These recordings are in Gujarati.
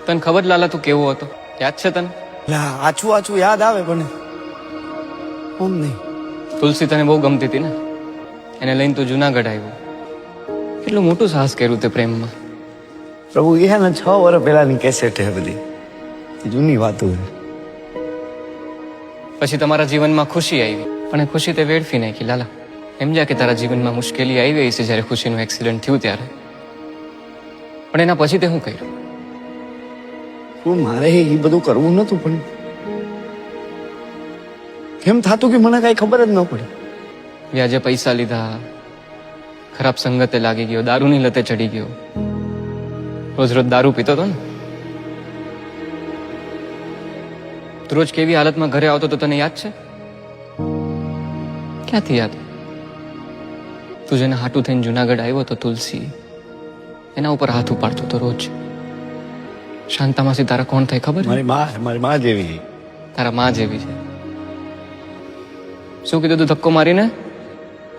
તને ખબર લાલા તું કેવો હતો? યાદ છે તને? આછું આછું યાદ આવે પણ ઓમ નહીં. તુલસી તને બહુ ગમતી હતી ને, એને લઈને તું જુનાગઢ આવ્યો. કેટલું મોટું સાહસ કર્યું તે પ્રેમમાં. પ્રભુ એ ને 6 વર્ષ પહેલાની કેસેટ છે બધી, જૂની વાતો છે. પછી તમારા જીવનમાં ખુશી આવી, પણ એ ખુશી તે વેડફી નાખી લાલા. સમજ્યા કે તારા જીવનમાં મુશ્કેલી આવી છે જ્યારે ખુશીનું એક્સિડન્ટ થયું ત્યારે, પણ એના પછી તે શું કર્યું? શું મારે એ બધું કરવું નતું, પણ કેમ થતું કે મને કઈ ખબર જ ન પડી. વ્યાજે પૈસા લીધા, ખરાબ સંગતે લાગી ગયો, દારૂની લતે ચડી ગયો, રોજ રોજ દારૂ પીતો હતો ને. તું રોજ કેવી હાલતમાં ઘરે આવતો તો તને યાદ છે? ક્યાંથી યાદ? તું જેને હાટું થઈને જુનાગઢ આવ્યો તો તુલસી, એના ઉપર હાથ ઉપાડતો તો રોજ. શાંતામાસી તારા કોણ થાય ખબર? મારી માં જેવી. તારા માં જેવી છે. શું કીધું તું ધક્કો મારીને?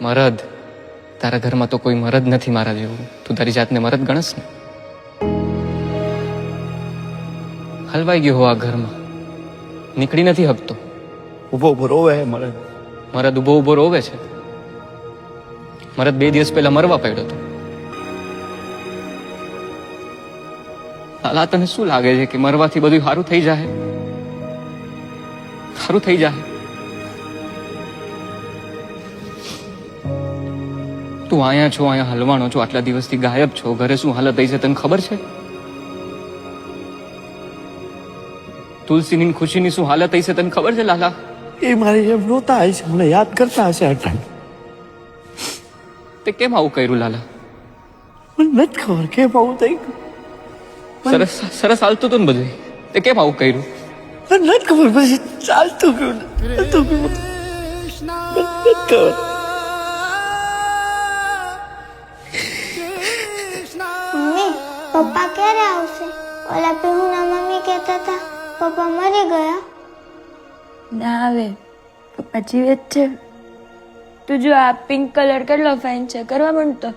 મરદ. તારા ઘરમાં તો કોઈ મરદ નથી મારા જેવું. તું તારી જાતને મરદ ગણસ ને. હલવાઈ ગયો હો આ ઘરમાં, નીકળી નથી હકતો. ઉભો ઉભો રોવે મરે. મરદ ઉભો ઉભો રોવે છે. મરદ 2 દિવસ પહેલા મરવા પડ્યો હતો. લાલા તને શું લાગે છે કે મરવાથી બધું સારું થઈ જાય? સારું થઈ જાય? તું અહીંયા છો, અહીંયા હલવાનો છો, આટલા દિવસથી ગાયબ છો. ઘરે શું હાલત થઈ છે તને ખબર છે? તુલસીની ખુશીની શું હાલત થઈ છે તને ખબર છે લાલા? એ મારી જેમ રોતા હશે, મને યાદ કરતા હશે અટાણ. તે કેમ આવું કર્યું લાલા? મને નથી ખબર કેમ આવું થઈ ગયું. સરસ સરસ હાલતું હતું ને બધું, તે કેમ આવું કર્યું? મને નથી ખબર, પછી ચાલતું ગયું. નથી ખબર. મમ્મી, પપ્પા ક્યારે આવશે? ઓલા પીહુના મમ્મી કહેતા હતા પપ્પા મરી ગયા. ના આવે, પપ્પા જીવે જ છે. તું જો આ પિંક કલર કેટલો ફાઇન છે, કરવા માંડતો.